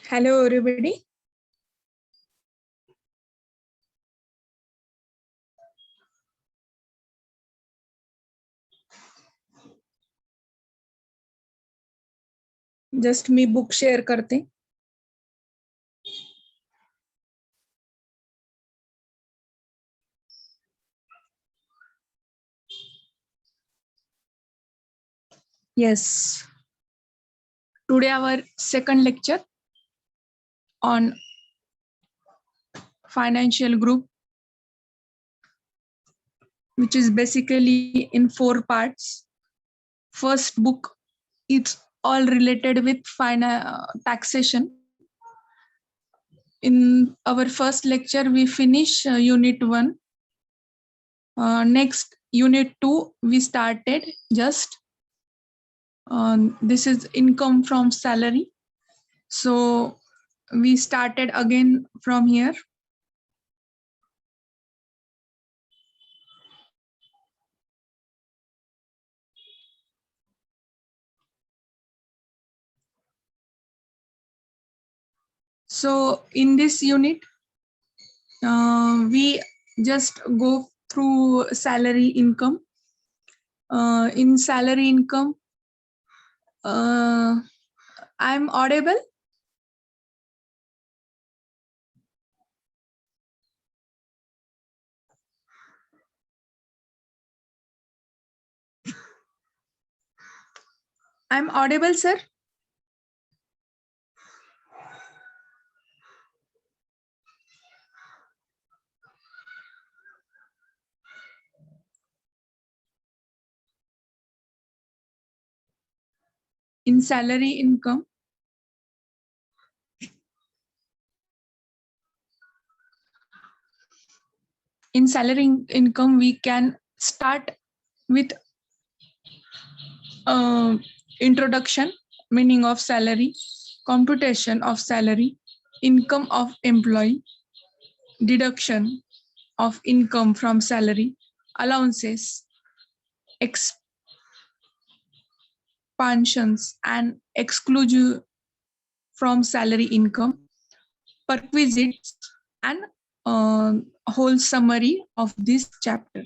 Hello, everybody. Just me book share करते. Yes. Today our second lecture on financial group, which is basically in 4 parts. First book, it's all related with taxation. In our first lecture, we finish unit 1. Next, unit 2, we started just. This is income from salary. So we started again from here. So in this unit, we just go through salary income. In salary income, I'm audible? I'm audible, sir? In salary income, we can start with introduction, meaning of salary, computation of salary, income of employee, deduction of income from salary, allowances, expansions and exclusion from salary income, perquisites, and whole summary of this chapter.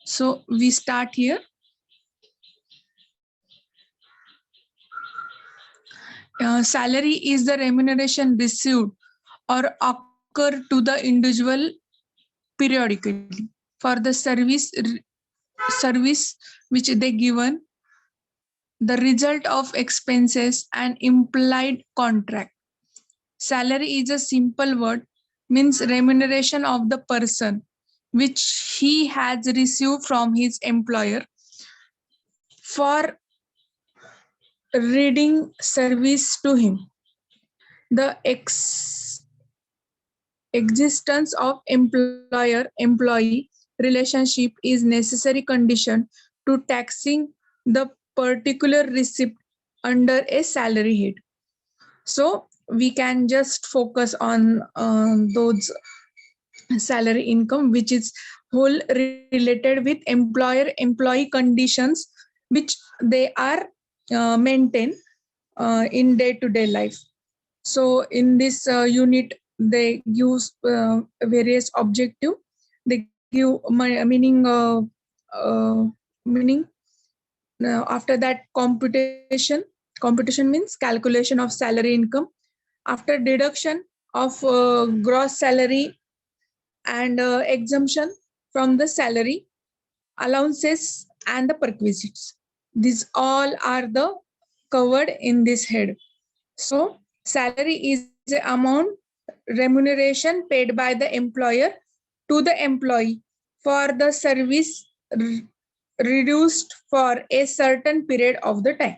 So we start here. Salary is the remuneration received or occur to the individual periodically for the service which they given, the result of expenses and implied contract. Salary is a simple word, means remuneration of the person which he has received from his employer for reading service to him. The existence of employer-employee relationship is necessary condition to taxing the particular receipt under a salary head. So we can just focus on those salary income, which is whole related with employer-employee conditions, which they are maintained in day-to-day life. So in this unit, they use various objective. They give meaning. After that, computation. Computation means calculation of salary income. After deduction of gross salary and exemption from the salary, allowances and the perquisites. These all are the covered in this head. So salary is the amount remuneration paid by the employer to the employee for the service reduced for a certain period of the time.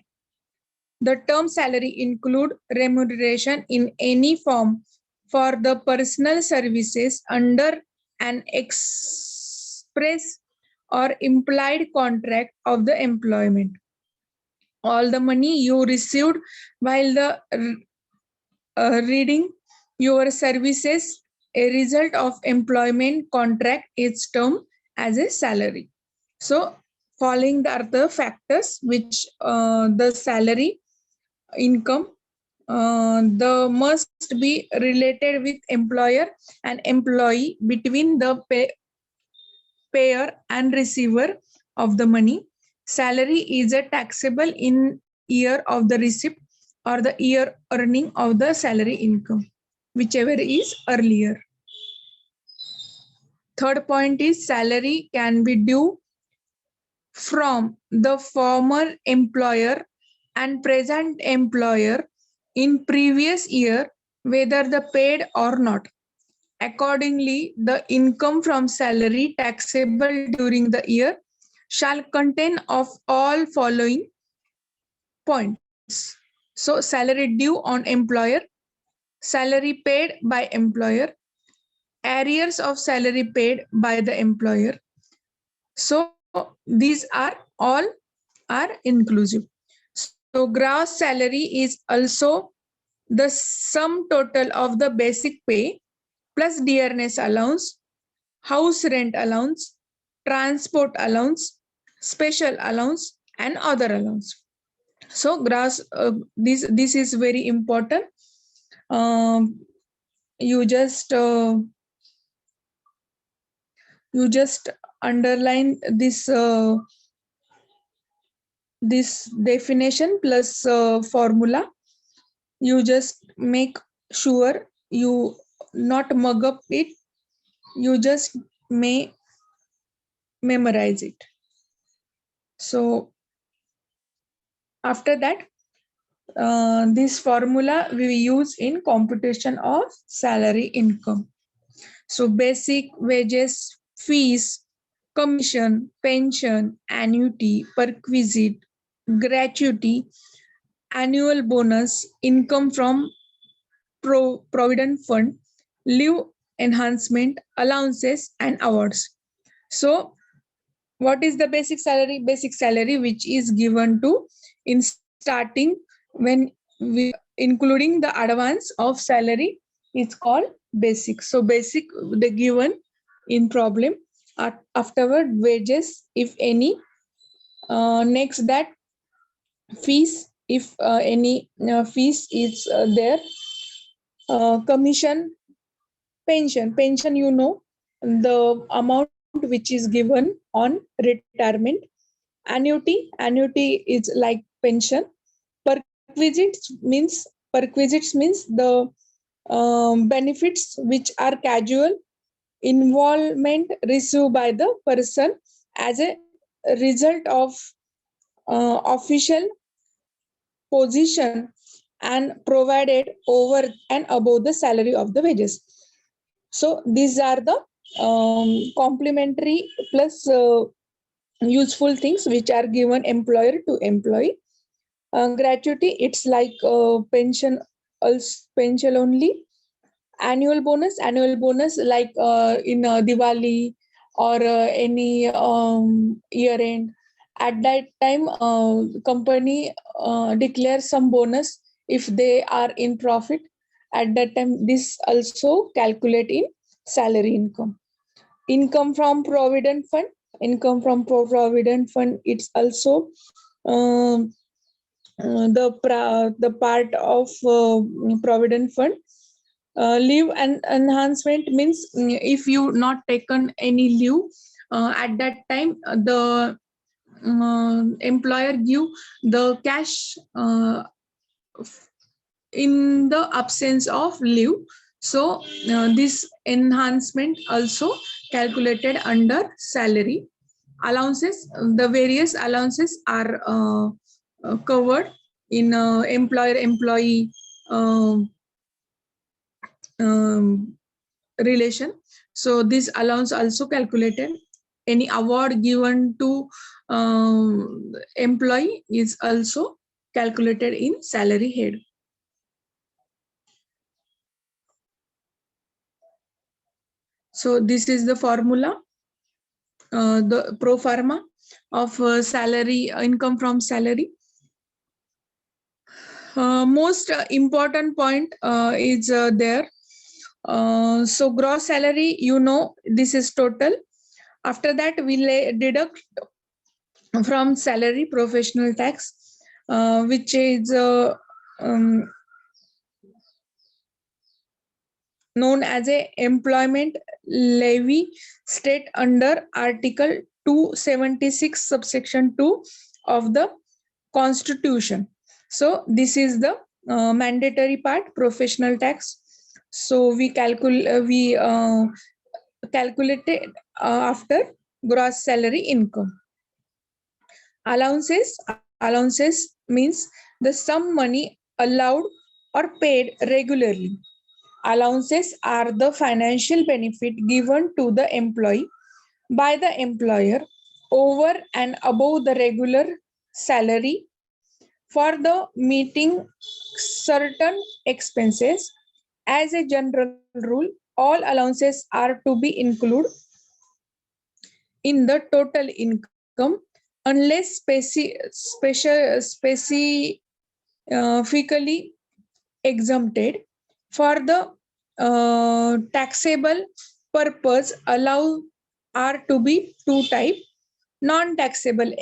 The term salary include remuneration in any form for the personal services under an express or implied contract of the employment. All the money you received while the reading your services, a result of employment contract is termed as a salary. So following are the factors which the salary income the must be related with employer and employee between the payer and receiver of the money. Salary is a taxable in year of the receipt or the year earning of the salary income, whichever is earlier. Third point is salary can be due from the former employer and present employer in previous year, whether the paid or not. Accordingly, the income from salary taxable during the year shall contain of all following points. So salary due on employer, salary paid by employer, arrears of salary paid by the employer. So these are all are inclusive. So gross salary is also the sum total of the basic pay plus dearness allowance, house rent allowance, transport allowance, special allowance, and other allowance. So gross, this is very important. Um, you just underline this definition plus formula. You just make sure you not mug up it. You just may memorize it. So after that, this formula we use in computation of salary income. So basic wages, fees, commission, pension, annuity, perquisite, gratuity, annual bonus, income from provident fund, leave enhancement, allowances, and awards. So what is the basic salary? Basic salary which is given to in starting when we including the advance of salary is called basic. So basic the given in problem. Afterward wages if any. Next that fees if any fees is there. Commission, pension you know the amount which is given on retirement. Annuity is like pension. Perquisites means the benefits which are casual involvement received by the person as a result of official position and provided over and above the salary of the wages. So these are the complementary plus useful things which are given employer to employee. Gratuity, it's like pension only. Annual bonus like in Diwali or any year end. At that time, company declares some bonus if they are in profit. At that time, this also calculate in salary income. Income from provident fund. Income from provident fund. It's also um, the part of provident fund. Leave and enhancement means if you not taken any leave at that time the employer give the cash in the absence of leave. So this enhancement also calculated under salary. Allowances, the various allowances are covered in employer employee relation. So this allowance also calculated. Any award given to employee is also calculated in salary head. So this is the formula, the pro forma of salary income from salary. Most important point is there. So gross salary, you know, this is total. After that, we deduct from salary professional tax, which is known as a employment levy state under Article 276 subsection 2 of the Constitution. So this is the mandatory part, professional tax. So we calculate it after gross salary income. Allowances means the sum money allowed or paid regularly. Allowances are the financial benefit given to the employee by the employer over and above the regular salary for the meeting certain expenses. As a general rule, all allowances are to be included in the total income unless specifically exempted. For the taxable purpose, allow are to be two types: non-taxable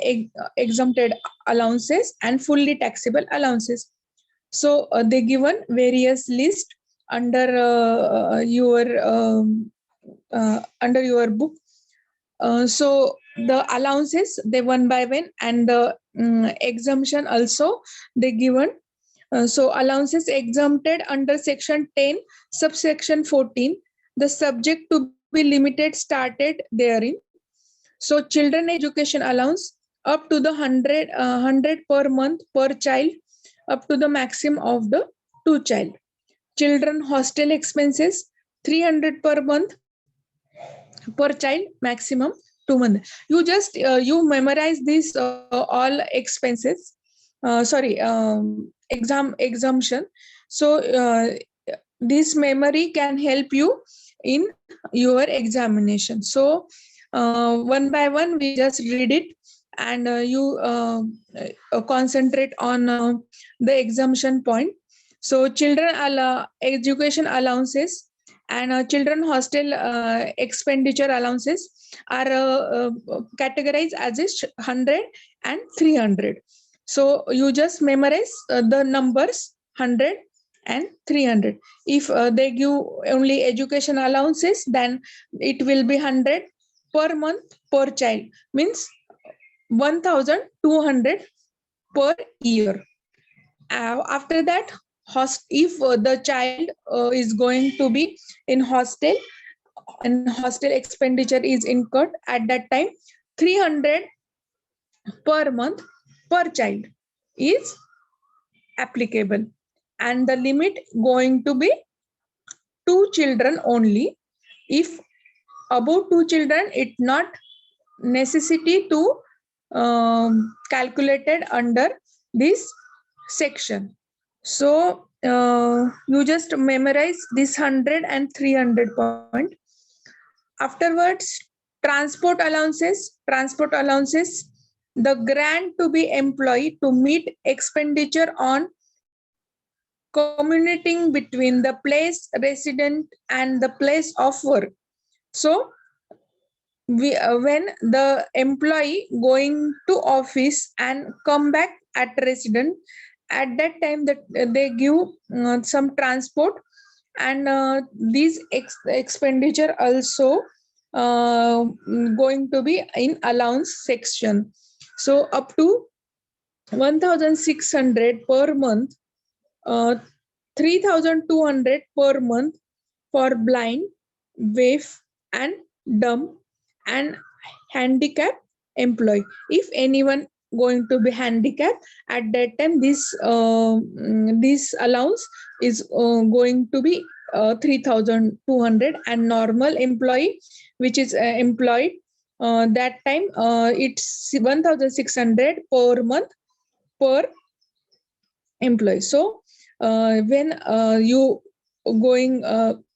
exempted allowances and fully taxable allowances. So they given various list under under your book. So the allowances they one by one, and the exemption also they given. So allowances exempted under section 10 subsection 14, the subject to be limited started therein. So children education allowance up to the 100 per month per child, up to the maximum of the 2 child. Children hostel expenses 300 per month per child, maximum 2 months. You just you memorize these all expenses. Sorry, exemption. So this memory can help you in your examination. So one by one we just read it, and you concentrate on the exemption point. So children education allowances and children hostel expenditure allowances are categorized as 100 and 300. So you just memorize the numbers 100 and 300. If they give only education allowances, then it will be 100 per month per child, means 1200 per year. After that, if the child is going to be in hostel and hostel expenditure is incurred, at that time 300 per month per child is applicable, and the limit going to be 2 children only. If above 2 children, it not necessity to calculated under this section. So you just memorize this 100 and 300 point. Afterwards, transport allowances, the grant to be employed to meet expenditure on commuting between the place resident and the place of work. So when the employee going to office and come back at resident, at that time that they give some transport, and these expenditure also going to be in allowance section. So up to 1600 per month, 3200 per month for blind, deaf and dumb and handicapped employee. If anyone going to be handicapped, at that time this allowance is going to be 3200, and normal employee which is employed that time it's 1600 per month per employee. So when you going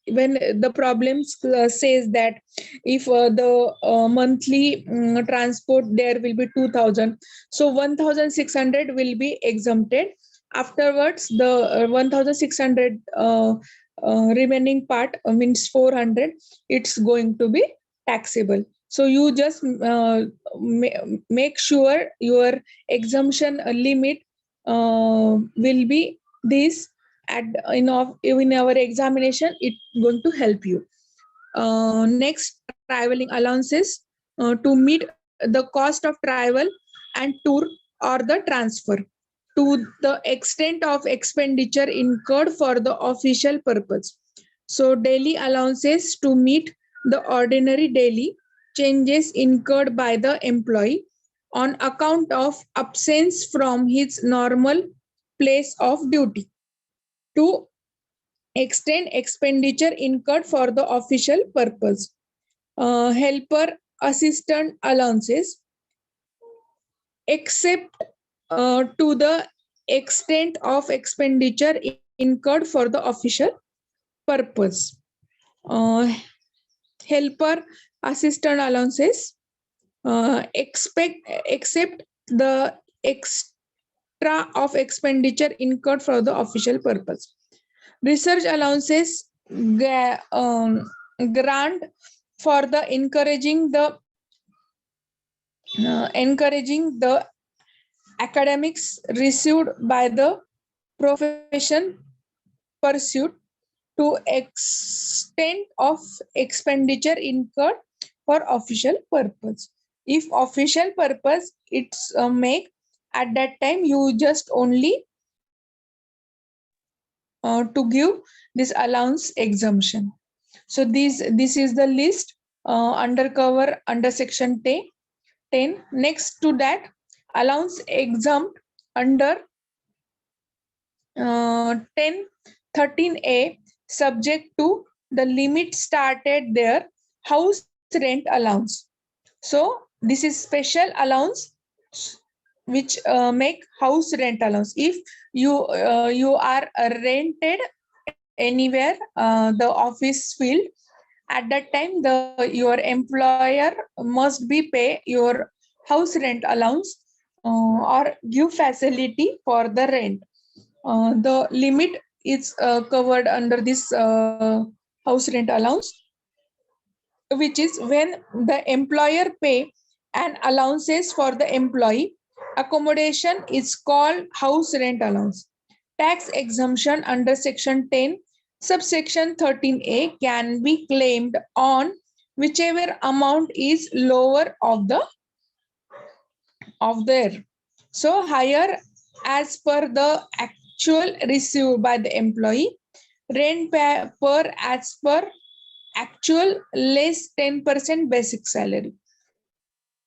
when the problems says that if the monthly transport there will be 2000, so 1600 will be exempted. Afterwards the 1600 remaining part means 400, it's going to be taxable. So you just make sure your exemption limit will be this, in our examination, it's going to help you. Next, traveling allowances to meet the cost of travel and tour or the transfer to the extent of expenditure incurred for the official purpose. So daily allowances to meet the ordinary daily changes incurred by the employee on account of absence from his normal place of duty to extend expenditure incurred for the official purpose. Helper assistant allowances except to the extent of expenditure incurred for the official purpose. Uh, Helper assistant allowances except the extra of expenditure incurred for the official purpose. Research allowances grant for the encouraging the academics received by the profession pursuit to extent of expenditure incurred for official purpose. If official purpose it's make, at that time you just only to give this allowance exemption. So this is the list under section 10. Next to that, allowance exempt under 1013A subject to the limit started there house rent allowance. So this is special allowance which make house rent allowance. If you are rented anywhere the office field, at that time your employer must be pay your house rent allowance or give facility for the rent. The limit is covered under this house rent allowance, which is when the employer pay and allowances for the employee accommodation is called house rent allowance. Tax exemption under section 10 subsection 13A can be claimed on whichever amount is lower of there. So higher as per the actual received by the employee, rent per as per actual less 10% basic salary.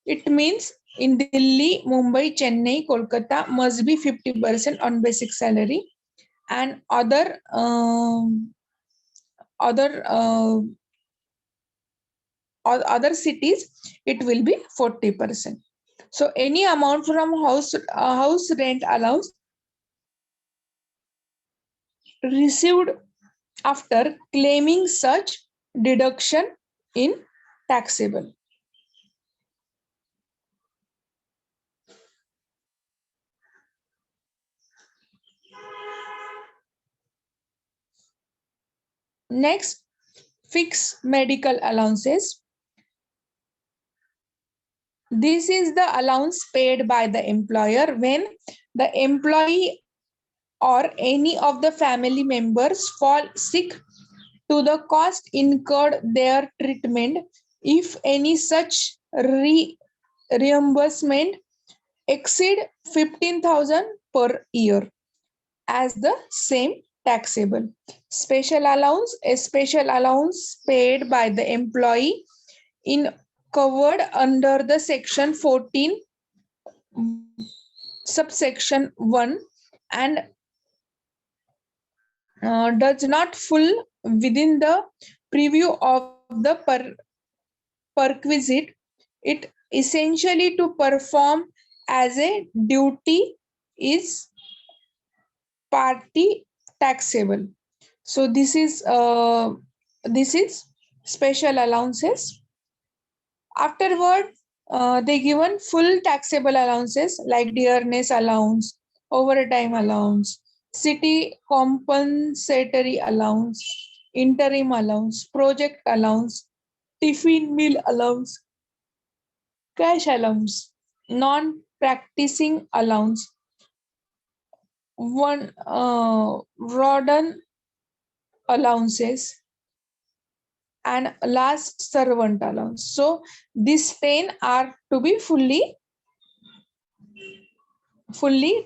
It means in Delhi, Mumbai, Chennai, Kolkata must be 50% on basic salary, and other cities it will be 40%. So any amount from house rent allowance received after claiming such deduction in taxable. Next, fixed medical allowances. This is the allowance paid by the employer when the employee or any of the family members fall sick to the cost incurred their treatment. If any such reimbursement exceed 15,000 per year as the same taxable. Special allowance, a special allowance paid by the employee in covered under the section 14 subsection 1 and does not fall within the preview of the perquisite. It essentially to perform as a duty is party taxable. So this is special allowances. Afterward, they given full taxable allowances like dearness allowance, overtime allowance, city compensatory allowance, interim allowance, project allowance, tiffin meal allowance, cash allowance, non-practicing allowance, one Rawdon allowances and last servant allowance. So these 10 are to be fully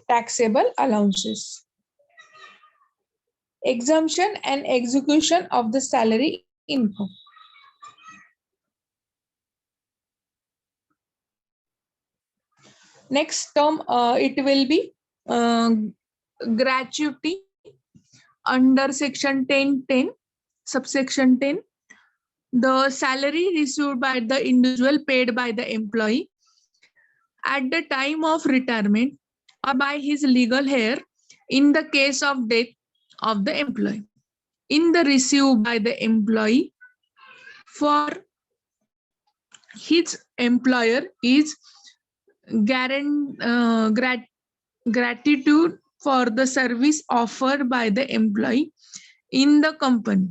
taxable allowances. Exemption and execution of the salary income. Next term, it will be gratuity under section 1010, subsection 10. The salary received by the individual paid by the employee at the time of retirement or by his legal heir in the case of death of the employee. In the received by the employee for his employer is gratitude for the service offered by the employee in the company.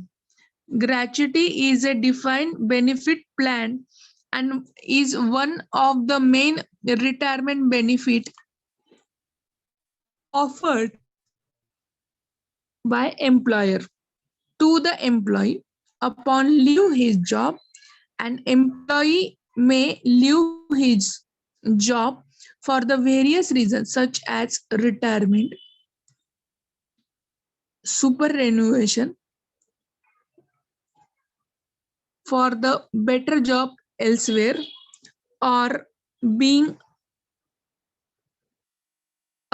Gratuity is a defined benefit plan and is one of the main retirement benefit offered by employer to the employee upon leave his job. An employee may leave his job for the various reasons such as retirement, superannuation, for the better job elsewhere, or being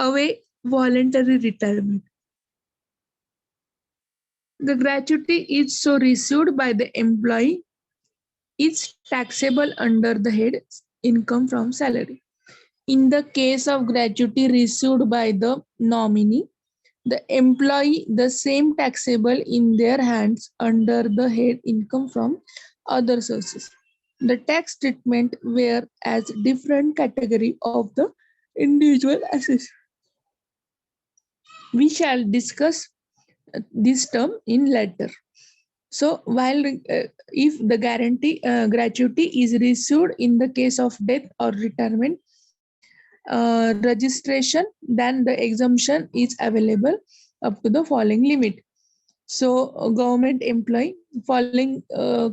away voluntary retirement. The gratuity is so received by the employee is taxable under the head income from salary. In the case of gratuity received by the nominee, the employee the same taxable in their hands under the head income from other sources. The tax treatment were as different category of the individual assets. We shall discuss this term in later. So while if the gratuity is received in the case of death or retirement registration, then the exemption is available up to the following limit. So government employee following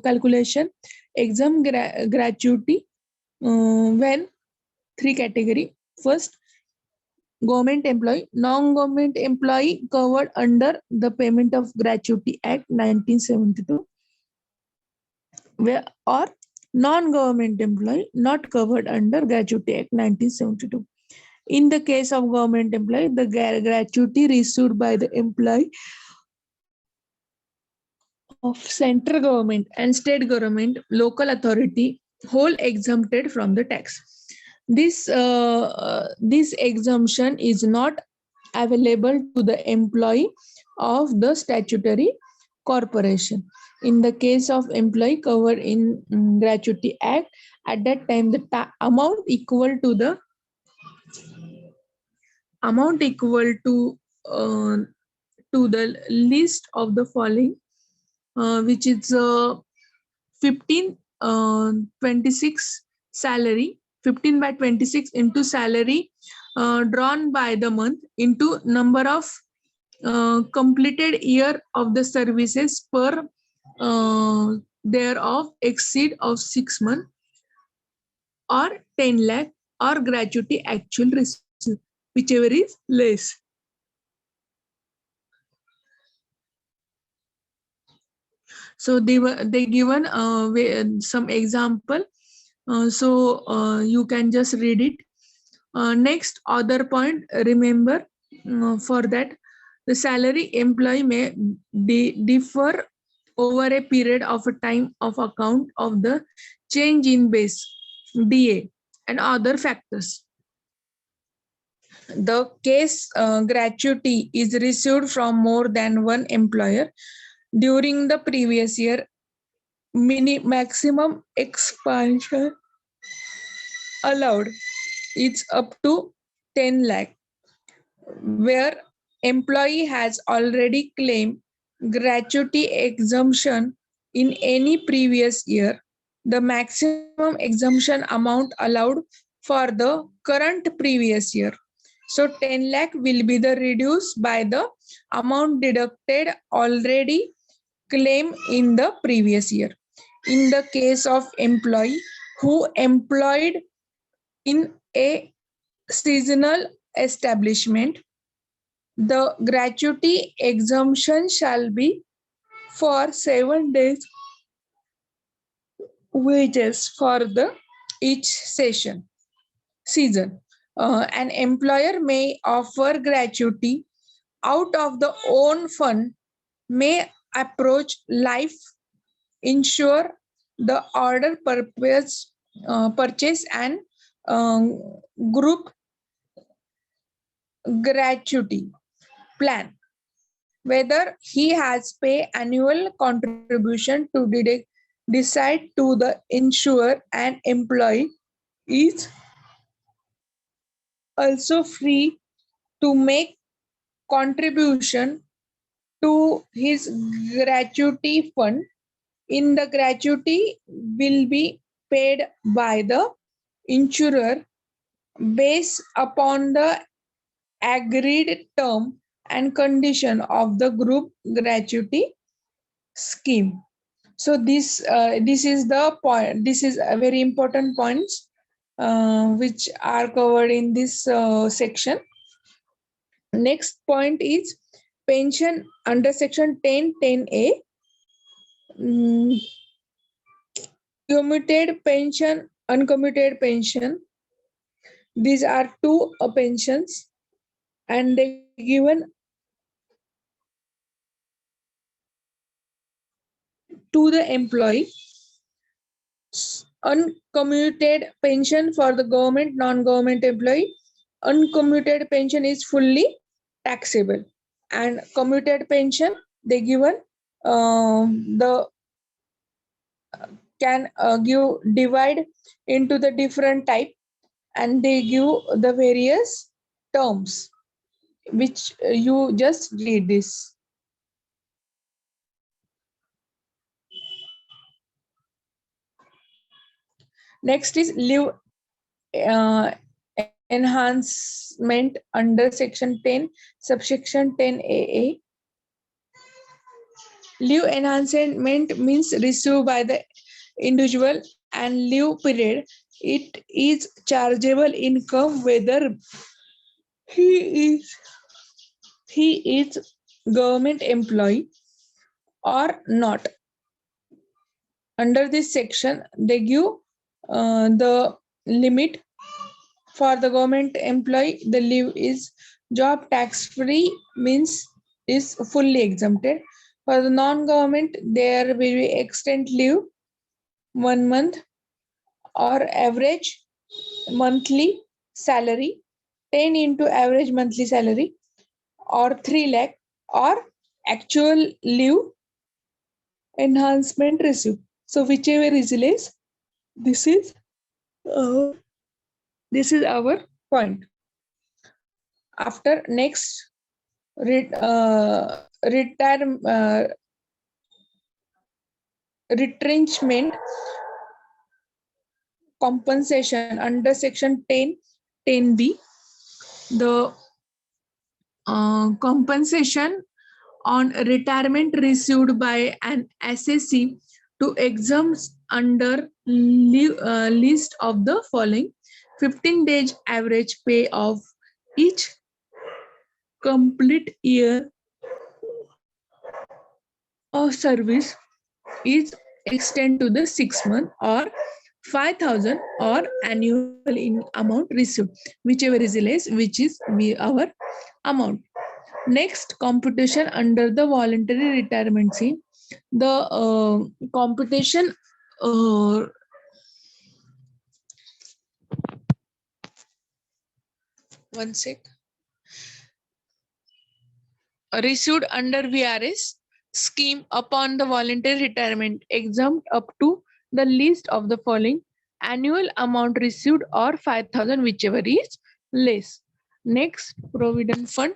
calculation exempt gratuity when three category. First, government employee, non-government employee covered under the Payment of Gratuity Act 1972, where or non-government employee not covered under Gratuity Act 1972. In the case of government employee, the gratuity received by the employee of central government and state government, local authority, whole exempted from the tax. This exemption is not available to the employee of the statutory corporation. In the case of employee covered in Gratuity Act, at that time the amount equal to the list of the following, which is 15/26 salary, 15/26 into salary drawn by the month into number of completed year of the services per thereof exceed of 6 months or 10 lakh or gratuity actual receipt, whichever is less. So they given some example. You can just read it. Next, other point, remember for that the salary employee may differ over a period of a time of account of the change in base, DA, and other factors. The case gratuity is received from more than one employer during the previous year, maximum expansion allowed is up to 10 lakh, where employee has already claimed gratuity exemption in any previous year. The maximum exemption amount allowed for the current previous year. So 10 lakh will be the reduced by the amount deducted already claimed in the previous year. In the case of employee who employed in a seasonal establishment, the gratuity exemption shall be for 7 days wages for the each season. An employer may offer gratuity out of the own fund, may approach life insure the order purchase and group gratuity plan, whether he has pay annual contribution to decide to the insurer and employee is also free to make contribution to his gratuity fund. In the gratuity will be paid by the insurer based upon the agreed term and condition of the group gratuity scheme. So this is the point. This is a very important points which are covered in this section. Next point is pension under section 10(10)(a). Commuted pension, uncommuted pension. These are two pensions, and they given to the employee. Uncommuted pension for the government, non-government employee. Uncommuted pension is fully taxable, and commuted pension they given the can give divide into the different type, and they give the various terms which you just read this. Next is leave enhancement under section 10 subsection 10(a). Leave enhancement means received by the individual, and leave period it is chargeable income whether he is government employee or not. Under this section they give the limit. For the government employee, the leave is job tax free, means is fully exempted. For the non-government, there will be extended leave 1 month or average monthly salary 10 into average monthly salary or 3 lakh or actual leave enhancement received. So whichever is less, this is our point. After next retrenchment compensation under section 10(10)(b). The compensation on retirement received by an assessee to exempt under list of the following: 15 days average pay of each complete year of service is extended to the 6 month or 5,000 or annual in amount received, whichever is less, which is our amount. Next, computation under the voluntary retirement scheme. The computation one sec. Received under VRS scheme upon the voluntary retirement exempt up to the list of the following: annual amount received or 5,000, whichever is less. Next, provident fund.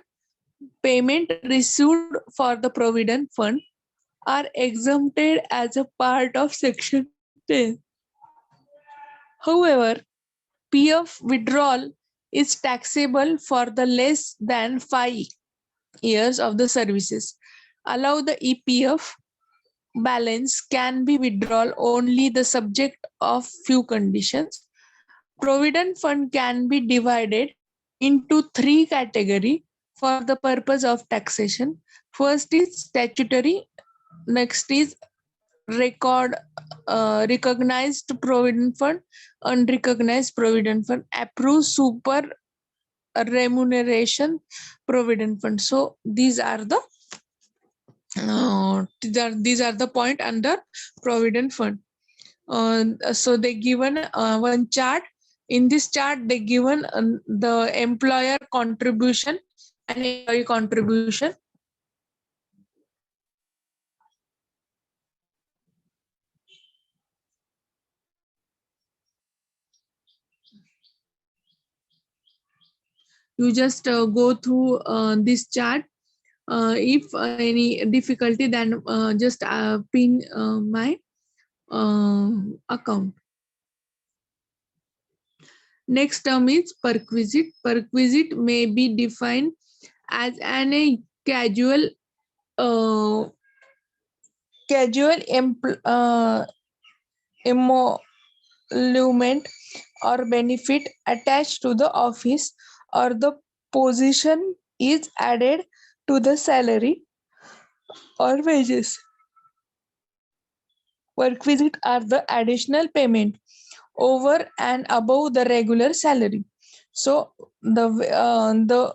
Payment received for the provident fund are exempted as a part of section 10. However, PF withdrawal is taxable for the less than 5 years of the services. Allow the EPF balance can be withdrawn only the subject of few conditions. Provident fund can be divided into three categories for the purpose of taxation. First is statutory, next is recognized provident fund, unrecognized provident fund, approved super remuneration provident fund. So these are the point under provident fund. So they given one chart. In this chart, they given the employer contribution and employee contribution. You just go through this chart. If any difficulty, then just pin my account. Next term is perquisite. Perquisite may be defined as a casual uh, emolument or benefit attached to the office or the position is added to the salary or wages. Perquisite are the additional payment over and above the regular salary. So the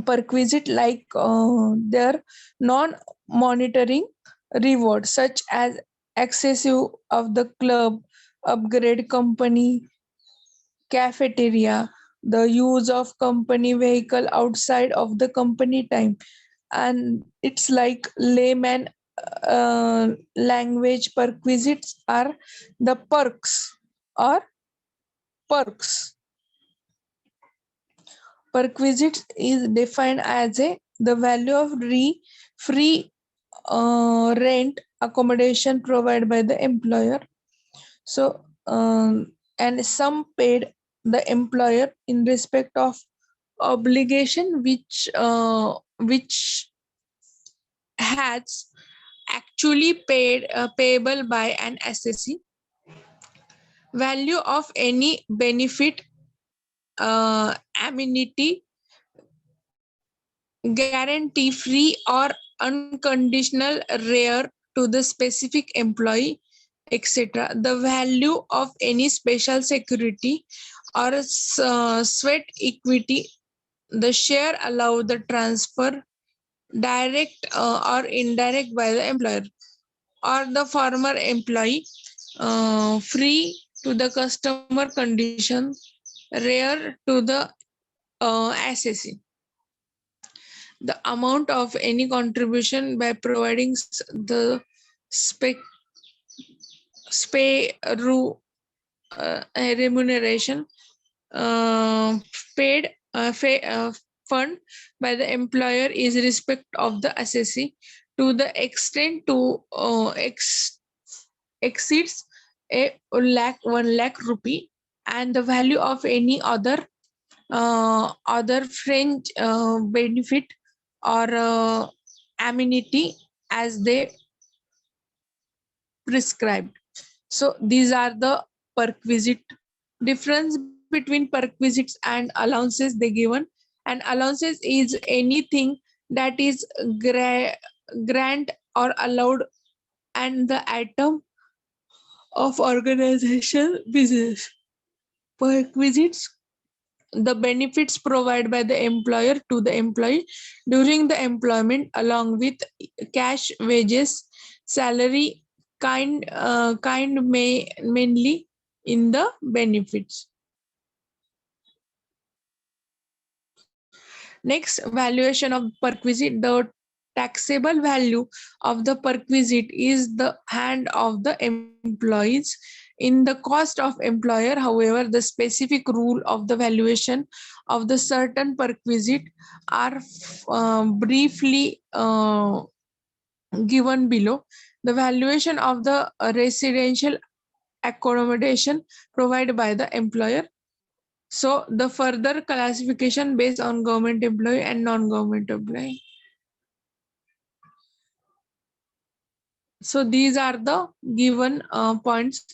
perquisite like their non-monitoring reward such as excessive of the club, upgrade company cafeteria, the use of company vehicle outside of the company time, and it's like layman language. Perquisites are the perks. Perquisite is defined as the value of free rent accommodation provided by the employer. So and some paid the employer in respect of obligation which has actually payable by an assessee. Value of any benefit, amenity, guarantee free or unconditional rare to the specific employee, etc. The value of any special security or sweat equity, the share allow the transfer direct or indirect by the employer or the former employee, free to the customer condition, rare to the assessee. The amount of any contribution by providing the remuneration paid fund by the employer is respect of the assessee to the extent to exceeds a 1 lakh rupee, and the value of any other fringe benefit or amenity as they prescribed. So these are the perquisite. Difference between perquisites and allowances they given. And allowances is anything that is grant or allowed and the item of organization business. Perquisites the benefits provided by the employer to the employee during the employment along with cash, wages, salary, kind mainly in the benefits. Next, valuation of perquisite. The taxable value of the perquisite is the hand of the employees in the cost of employer. However, the specific rule of the valuation of the certain perquisite are briefly given below. The valuation of the residential accommodation provided by the employer. So the further classification based on government employee and non-government employee. So these are the given points.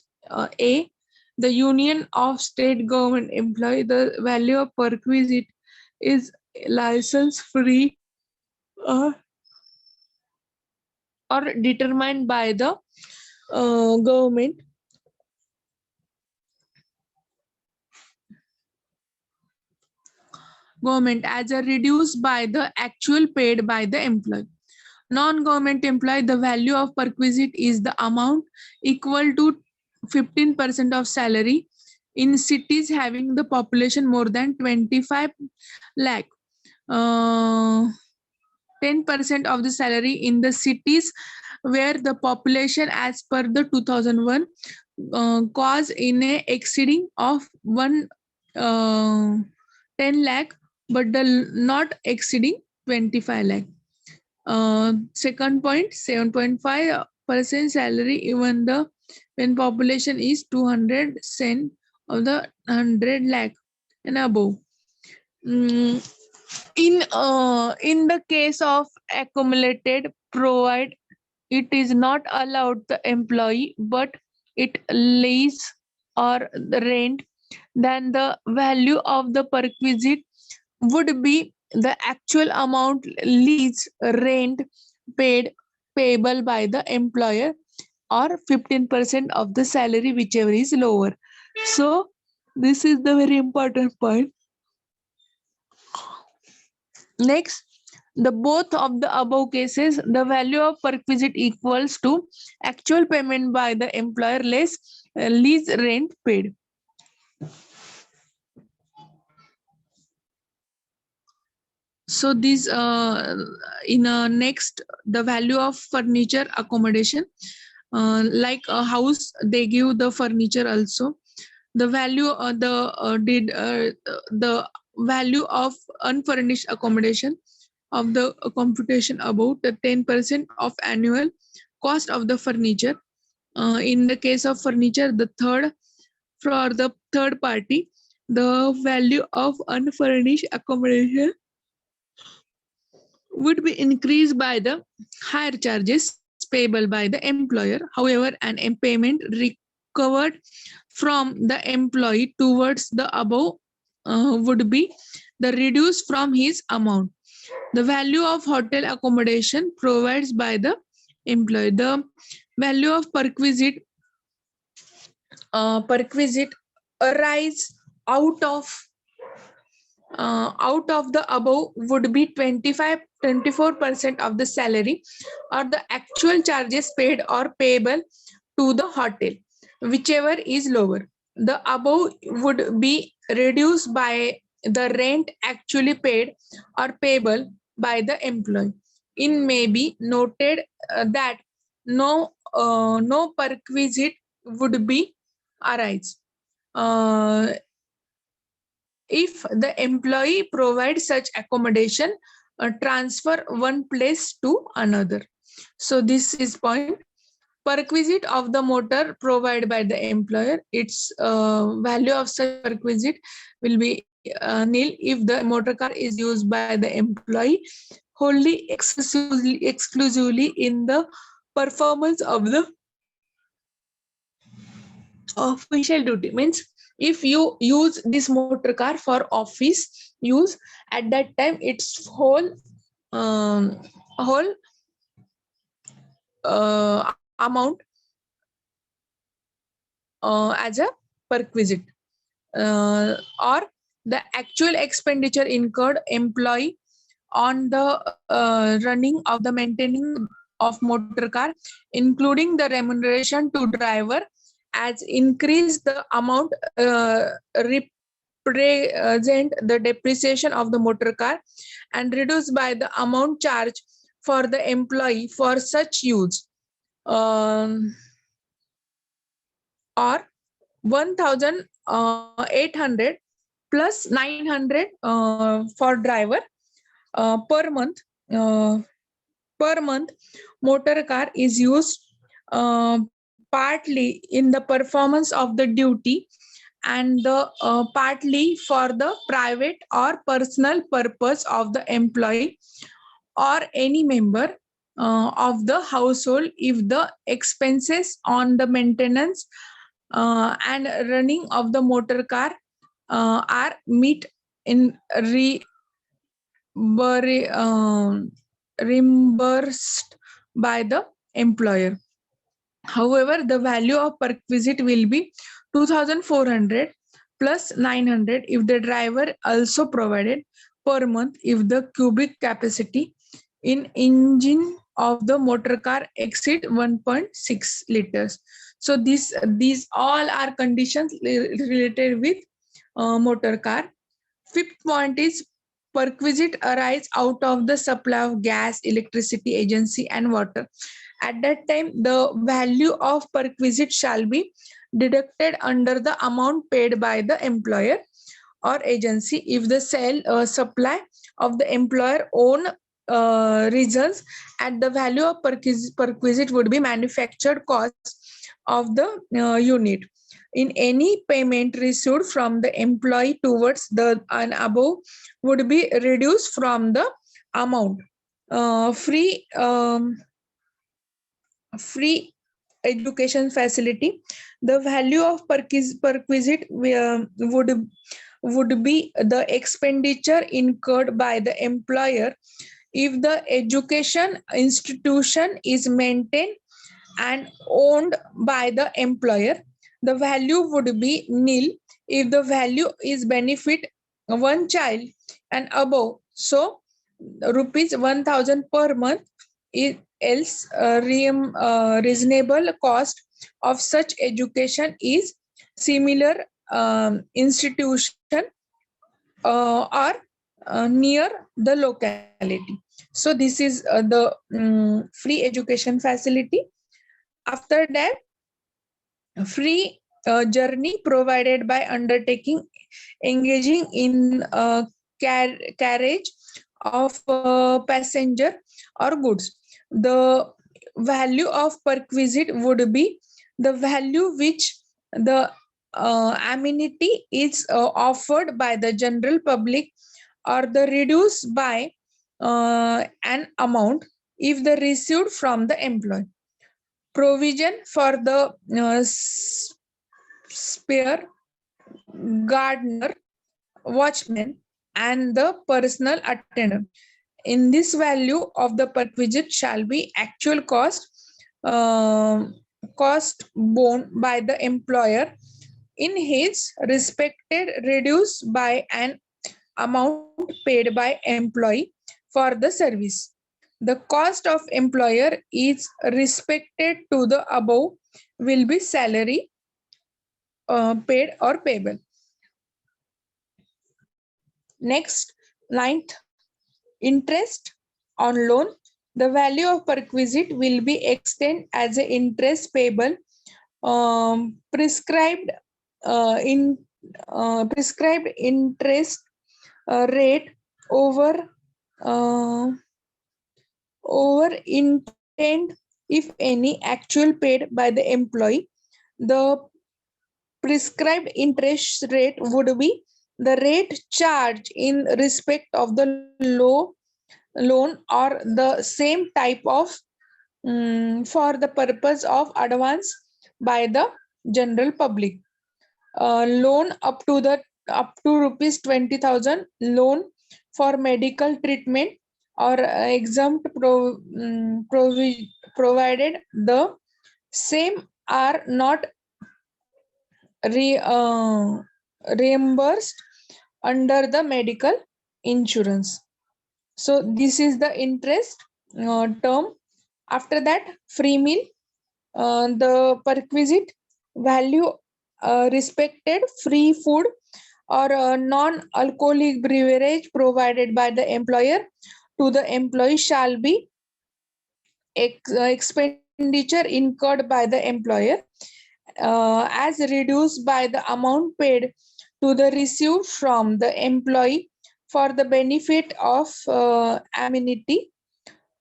A, the union of state government employee, the value of perquisite is license free uh, or determined by the government. Government as a reduced by the actual paid by the employee. Non-government employee, the value of perquisite is the amount equal to 15% of salary in cities having the population more than 25 lakh. 10% of the salary in the cities where the population as per the 2001 cause in a exceeding of 10 lakh but the not exceeding 25 lakh. Second point, 7.5% salary even the when population is 200 cent of the 100 lakh and above. In the case of accumulated provide, it is not allowed the employee but it lease or the rent, then the value of the perquisite would be the actual amount lease rent paid payable by the employer or 15% of the salary whichever is lower. So this is the very important point. Next, the both of the above cases, the value of perquisite equals to actual payment by the employer less lease rent paid. So these in next, the value of furniture accommodation, like a house they give the furniture also. The value the value of unfurnished accommodation of the computation about the 10% of annual cost of the furniture. In the case of furniture, the third for the third party, the value of unfurnished accommodation would be increased by the higher charges payable by the employer. However, an payment recovered from the employee towards the above would be the reduced from his amount. The value of hotel accommodation provides by the employee. The value of perquisite arise out of the above would be 24% of the salary or the actual charges paid or payable to the hotel, whichever is lower. The above would be reduced by the rent actually paid or payable by the employee. It may be noted that no perquisite would be arise. If the employee provides such accommodation, transfer one place to another. So this is point. Perquisite of the motor provided by the employer, its value of such perquisite will be nil if the motor car is used by the employee wholly exclusively in the performance of the official duty. Means if you use this motor car for office use, at that time its whole amount as a perquisite, or the actual expenditure incurred employee on the running of the maintaining of motor car, including the remuneration to driver, as increase the amount represent the depreciation of the motor car and reduced by the amount charged for the employee for such use, or 1,800 plus 900 for driver per month. Per month, motor car is used partly in the performance of the duty and the partly for the private or personal purpose of the employee or any member of the household if the expenses on the maintenance and running of the motor car are meet in reimbursed by the employer. However, the value of perquisite will be 2,400 plus 900 if the driver also provided per month if the cubic capacity in engine of the motor car exceed 1.6 liters. So these all are conditions related with motor car. Fifth point is perquisite arise out of the supply of gas, electricity, agency, and water. At that time, the value of perquisite shall be deducted under the amount paid by the employer or agency if the supply of the employer own reasons, and the value of perquisite would be manufactured cost of the unit. In any payment received from the employee towards the above would be reduced from the amount. Free education facility. The value of perquisite would be the expenditure incurred by the employer if the education institution is maintained and owned by the employer. The value would be nil if the value is benefit one child and above. So rupees 1,000 per month is else reasonable cost of such education is similar institution or near the locality. So this is the free education facility. After that, free journey provided by undertaking engaging in carriage of passenger or goods. The value of perquisite would be the value which the amenity is offered by the general public or the reduced by an amount if the received from the employee. Provision for the spare gardener, watchman, and the personal attendant. In this value of the perquisite shall be actual cost borne by the employer in his respected reduced by an amount paid by employee for the service. The cost of employer is respected to the above will be salary paid or payable. Next, ninth, interest on loan. The value of perquisite will be extended as an interest payable prescribed prescribed interest rate over intent if any actual paid by the employee. The prescribed interest rate would be the rate charged in respect of the loan or the same type of for the purpose of advance by the general public. Loan up to rupees 20,000, loan for medical treatment or exempt provided the same are not reimbursed under the medical insurance. So this is the interest term. After that, free meal. The perquisite value respected free food or non-alcoholic beverage provided by the employer to the employee shall be expenditure incurred by the employer as reduced by the amount paid to the received from the employee for the benefit of amenity.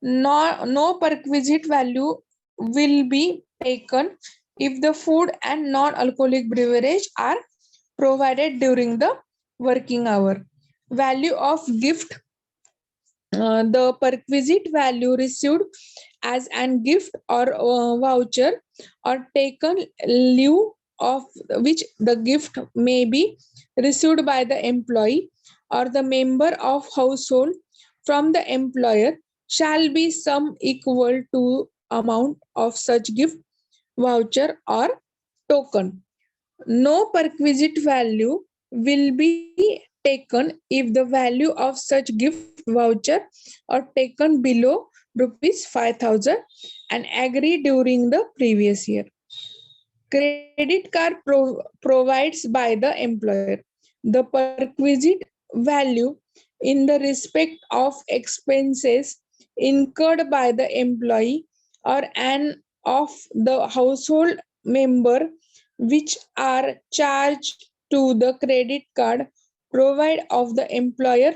No perquisite value will be taken if the food and non-alcoholic beverage are provided during the working hour. Value of gift, the perquisite value received as an gift or voucher or taken lieu of which the gift may be received by the employee or the member of household from the employer shall be sum equal to amount of such gift, voucher or token. No perquisite value will be taken if the value of such gift, voucher or taken below rupees 5,000 and agreed during the previous year. Credit card provides by the employer. The perquisite value in the respect of expenses incurred by the employee or an of the household member which are charged to the credit card provide of the employer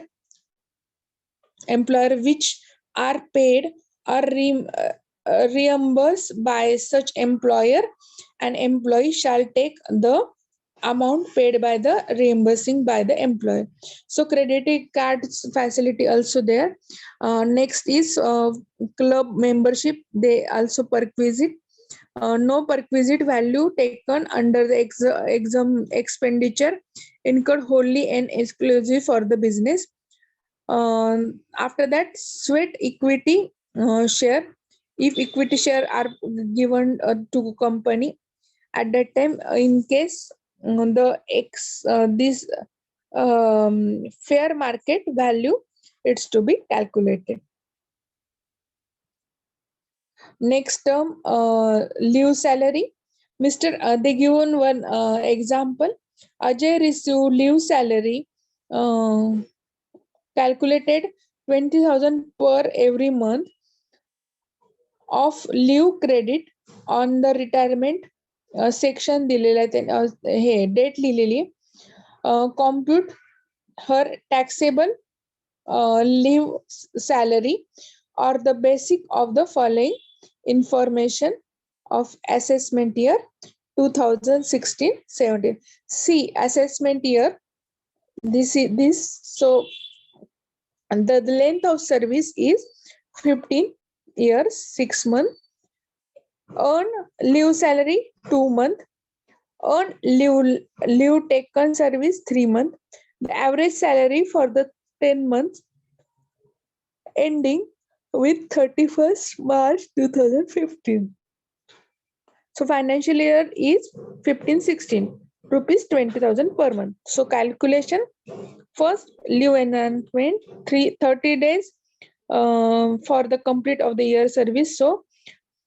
which are paid or reimbursed by such employer, an employee shall take the amount paid by the reimbursing by the employer. So credit cards facility also there. Next is club membership, they also perquisite. No perquisite value taken under the exam expenditure incurred wholly and exclusive for the business. After that, sweat equity share. If equity share are given to company at that time, in case this fair market value, it's to be calculated. Next term, leave salary. Mr. They given one example. Ajay received leave salary calculated 20,000 per every month of leave credit on the retirement section दिलेला आहे हे date लिहिलेली compute her taxable leave salary or the basic of the following information of assessment year 2016-17. See assessment year, this so the length of service is 15 years 6 months. Earn leave salary 2 months. Earn leave taken service 3 months. The average salary for the 10 months ending with 31st March 2015. So financial year is 15-16, rupees 20,000 per month. So calculation, first leave enhancement 30 days for the complete of the year service. So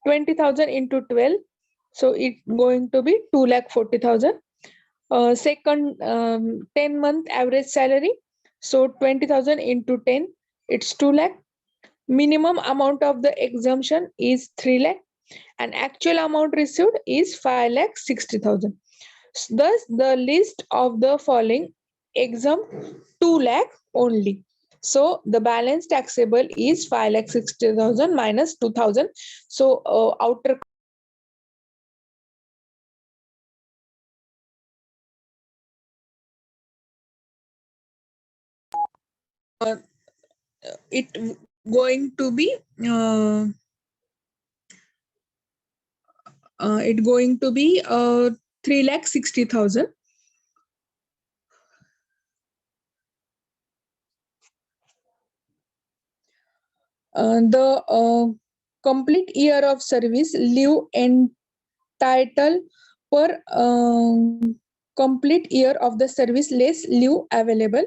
20,000 into 12, so it's going to be 2,40,000. Second 10 month average salary, so 20,000 into 10, it's 2 lakh. Minimum amount of the exemption is 3 lakh and actual amount received is 5,60,000. Thus the list of the following exempt 2 lakh only. So the balance taxable is 5,60,000 minus 2,000. So outer it going to be it going to be 3,60,000. The complete year of service leave entitled per complete year of the service less leave available.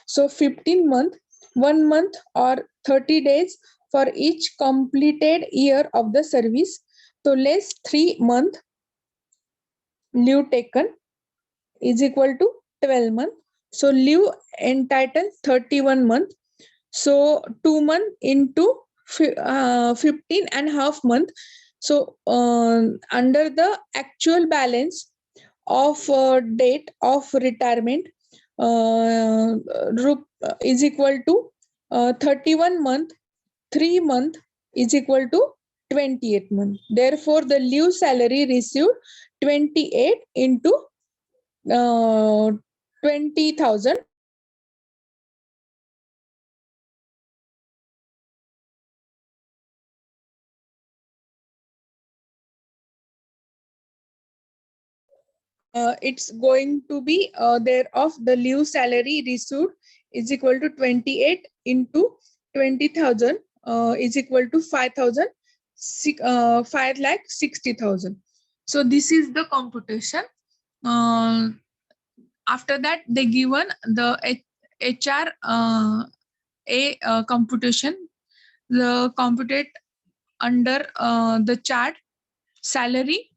So 15 month, 1 month or 30 days for each completed year of the service. So less 3 month leave taken is equal to 12 month. So leave entitled 31 month. So 2 month into 15 and half month. So under the actual balance of date of retirement is equal to 31 month, 3 month is equal to 28 month. Therefore, the leave salary received 28 into 20,000. It's going to be thereof the leave salary received is equal to 28 into 20,000 is equal to 5,000, 5,60,000. So this is the computation. After that, they given the HR computation. The computed under the chart salary.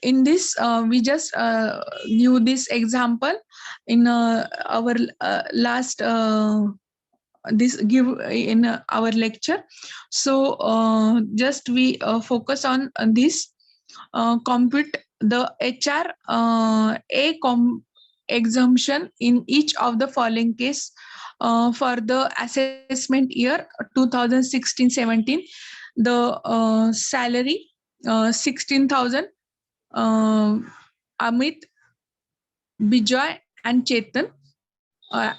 In this, we just knew this example in our last this give in our lecture. So just we focus on this, compute the HR exemption in each of the following case for the assessment year 2016-17. The salary 16,000, Amit, Bijoy and Chetan.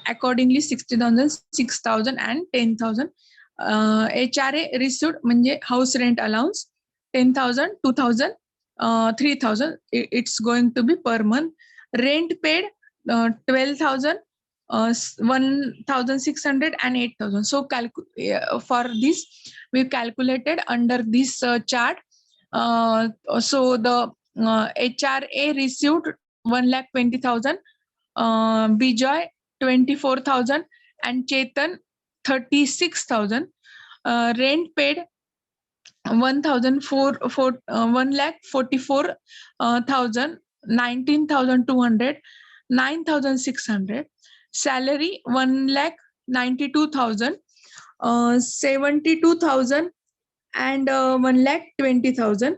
Accordingly 60,000, 6,000 and 10,000. HRA received म्हणजे house rent allowance 10,000, 2,000, 3,000. It's going to be per month. Rent paid 12,000, 1,600 and 8,000. So for this we calculated under this chart. So the HRA received 1,20,000, Bijoy 24,000 and Chetan 36,000. Rent paid 1,44,000, 19,200, 9,600. Salary 1,92,000, 72,000 and 1,20,000.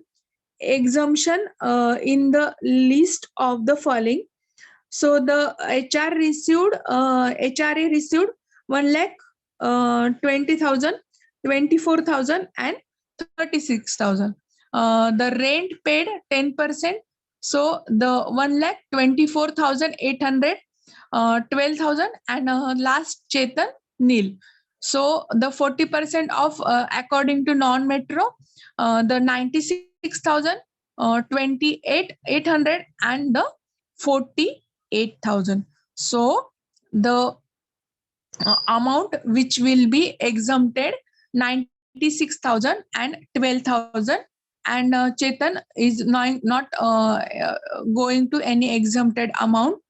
Exemption in the list of the following. So the HRA received 1,20,000, 24,000 and 36,000. The rent paid 10%. So the 1,24,800, 12,000 and last Chetan nil. So the 40% of according to non-metro, the 96,000, 28,800 and the 48,000. So the amount which will be exempted 96,000 and 12,000, and Chetan is not going to any exempted amount.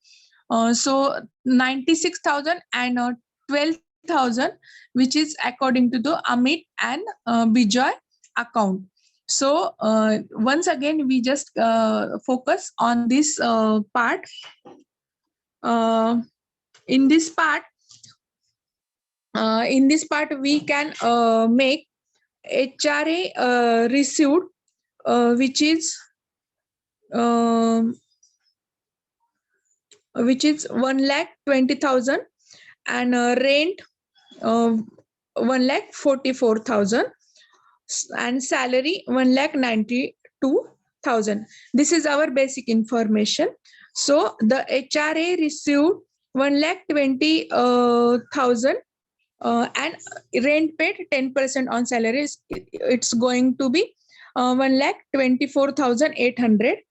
So 96,000 and 12,000, which is according to the Amit and Bijoy account. So once again, we just focus on this part. In this part, we can make HRA received, which is 1,20,000 and rent 1,44,000 and salary 1,92,000. This is our basic information. So the HRA received 1,20,000 and rent paid 10% on salaries. It's going to be 1,24,800.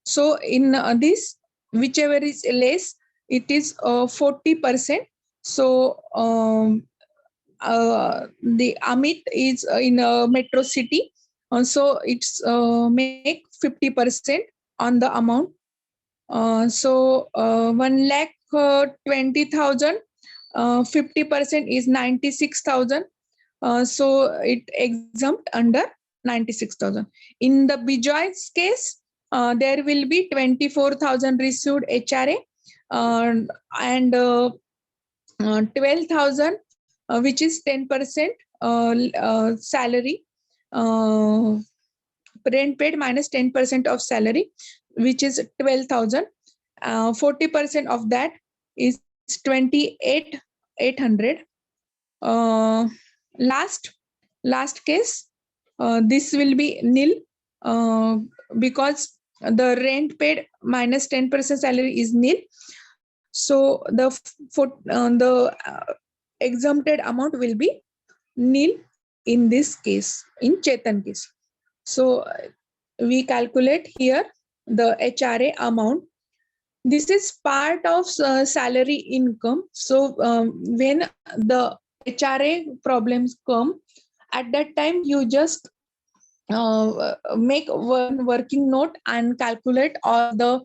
So in this, whichever is less, it is 40%. So the Amit is in a metro city, so it's make 50% on the amount. So 1,20,000, 50% is 96,000. So it exempt under 96,000. In the Bijoy's case, there will be 24,000 received HRA and 12,000, which is 10% salary, rent paid minus 10% of salary, which is 12,000. 40% of that is 28,800. Last case, this will be nil, because the rent paid minus 10% salary is nil. So the exempted amount will be nil in this case, in Chetan case. So we calculate here the HRA amount. This is part of salary income. So when the HRA problems come, at that time you just make one working note and calculate all the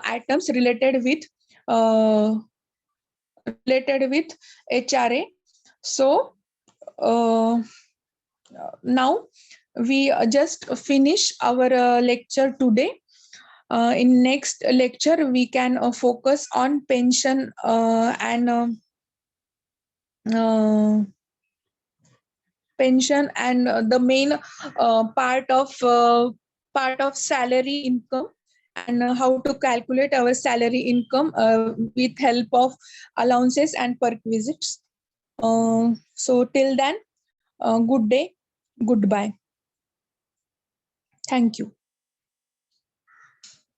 items related with HRA. So now we just finish our lecture today. In next lecture we can focus on pension and pension and the main part of salary income, and how to calculate our salary income with help of allowances and perquisites. So till then, good day, goodbye. Thank you.